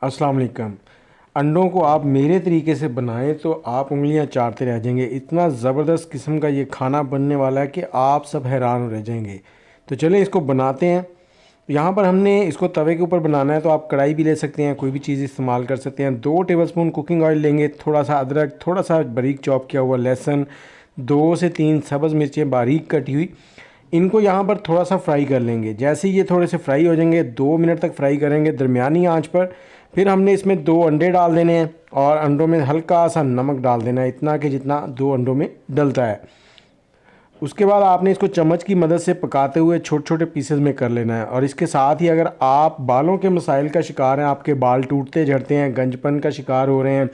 अस्सलाम वालेकुम। अंडों को आप मेरे तरीके से बनाएं तो आप उंगलियां चाटते रह जाएंगे। इतना ज़बरदस्त किस्म का ये खाना बनने वाला है कि आप सब हैरान रह जाएंगे। तो चलें इसको बनाते हैं। यहाँ पर हमने इसको तवे के ऊपर बनाना है, तो आप कढ़ाई भी ले सकते हैं, कोई भी चीज़ इस्तेमाल कर सकते हैं। 2 टेबलस्पून कुकिंग ऑयल लेंगे, थोड़ा सा अदरक, थोड़ा सा बारीक चॉप किया हुआ लहसुन, 2 से 3 सब्ज़ मिर्चें बारीक कटी हुई। इनको यहाँ पर थोड़ा सा फ्राई कर लेंगे। जैसे ही ये थोड़े से फ्राई हो जाएंगे, 2 मिनट तक फ्राई करेंगे दरमियानी आंच पर। फिर हमने इसमें 2 अंडे डाल देने हैं और अंडों में हल्का सा नमक डाल देना है, इतना कि जितना 2 अंडों में डलता है। उसके बाद आपने इसको चम्मच की मदद से पकाते हुए छोटे छोटे पीसेस में कर लेना है। और इसके साथ ही अगर आप बालों के मसाइल का शिकार हैं, आपके बाल टूटते झड़ते हैं, गंजपन का शिकार हो रहे हैं,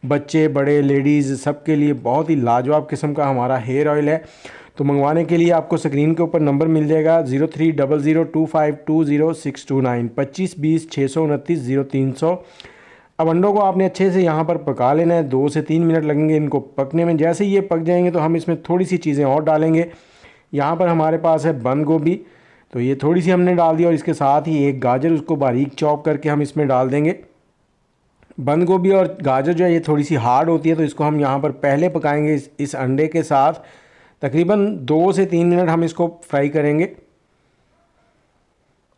बच्चे बड़े लेडीज़ सबके लिए बहुत ही लाजवाब किस्म का हमारा हेयर ऑयल है। तो मंगवाने के लिए आपको स्क्रीन के ऊपर नंबर मिल जाएगा 0300252069 2520 629 0300। अब अंडों को आपने अच्छे से यहाँ पर पका लेना है, 2 से 3 मिनट लगेंगे इनको पकने में। जैसे ये पक जाएंगे तो हम इसमें थोड़ी सी चीज़ें और डालेंगे। यहाँ पर हमारे पास है बंद गोभी, तो ये थोड़ी सी हमने डाल दी, और इसके साथ ही एक गाजर, उसको बारीक चॉप करके हम इसमें डाल देंगे। बंद गोभी और गाजर जो है ये थोड़ी सी हार्ड होती है, तो इसको हम यहाँ पर पहले पकाएंगे इस अंडे के साथ। तकरीबन 2 से 3 मिनट हम इसको फ्राई करेंगे।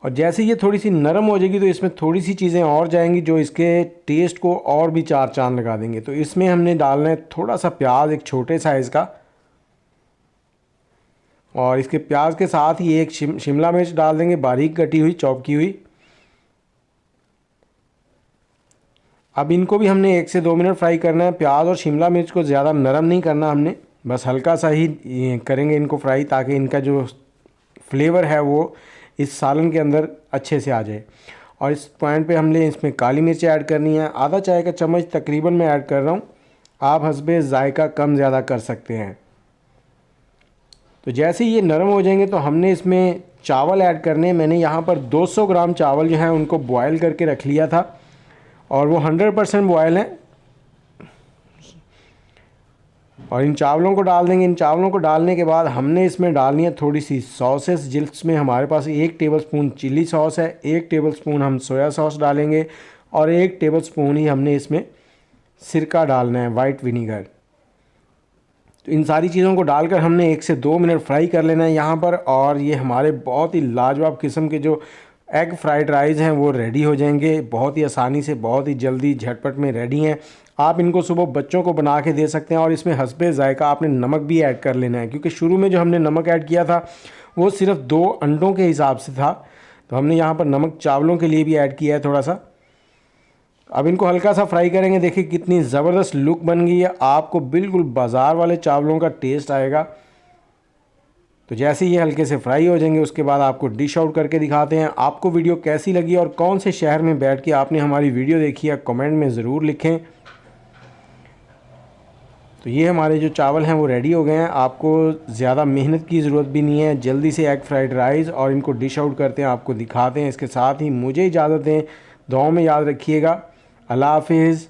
और जैसे ये थोड़ी सी नरम हो जाएगी तो इसमें थोड़ी सी चीज़ें और जाएंगी जो इसके टेस्ट को और भी 4 चांद लगा देंगे। तो इसमें हमने डालना है थोड़ा सा प्याज, एक छोटे साइज़ का, और इसके प्याज के साथ ही एक शिमला मिर्च डाल देंगे बारीक कटी हुई, चॉप की हुई। अब इनको भी हमने 1 से 2 मिनट फ्राई करना है। प्याज और शिमला मिर्च को ज़्यादा नरम नहीं करना हमने, बस हल्का सा ही करेंगे इनको फ्राई, ताकि इनका जो फ्लेवर है वो इस सालन के अंदर अच्छे से आ जाए। और इस पॉइंट पे हमने इसमें काली मिर्च ऐड करनी है, आधा चाय का चम्मच तकरीबन मैं ऐड कर रहा हूँ। आप हस्बे ज़ायका कम ज़्यादा कर सकते हैं। तो जैसे ही ये नरम हो जाएंगे तो हमने इसमें चावल ऐड करने हैं। मैंने यहाँ पर 200 ग्राम चावल जो है उनको बॉयल करके रख लिया था, और वो 100% बॉयल है। और इन चावलों को डाल देंगे। इन चावलों को डालने के बाद हमने इसमें डालनी है थोड़ी सी सॉसेस, जिसमें हमारे पास 1 टेबलस्पून चिली सॉस है, 1 टेबलस्पून हम सोया सॉस डालेंगे, और 1 टेबलस्पून ही हमने इसमें सिरका डालना है, वाइट विनीगर। तो इन सारी चीज़ों को डालकर हमने 1 से 2 मिनट फ्राई कर लेना है यहाँ पर। और ये हमारे बहुत ही लाजवाब किस्म के जो एग फ्राइड राइस हैं वो रेडी हो जाएंगे बहुत ही आसानी से, बहुत ही जल्दी झटपट में रेडी हैं। आप इनको सुबह बच्चों को बना के दे सकते हैं। और इसमें हस्बे ज़ायका आपने नमक भी ऐड कर लेना है, क्योंकि शुरू में जो हमने नमक ऐड किया था वो सिर्फ 2 अंडों के हिसाब से था, तो हमने यहाँ पर नमक चावलों के लिए भी ऐड किया है थोड़ा सा। अब इनको हल्का सा फ्राई करेंगे। देखिए कितनी ज़बरदस्त लुक बन गई है, आपको बिल्कुल बाज़ार वाले चावलों का टेस्ट आएगा। तो जैसे ये हल्के से फ्राई हो जाएंगे उसके बाद आपको डिश आउट करके दिखाते हैं। आपको वीडियो कैसी लगी और कौन से शहर में बैठ के आपने हमारी वीडियो देखी है, कमेंट में ज़रूर लिखें। तो ये हमारे जो चावल हैं वो रेडी हो गए हैं। आपको ज़्यादा मेहनत की ज़रूरत भी नहीं है, जल्दी से एग फ्राइड राइस, और इनको डिश आउट करते हैं, आपको दिखाते हैं। इसके साथ ही मुझे इजाज़त दें, दुआओं में याद रखिएगा। अल्लाह हाफिज़।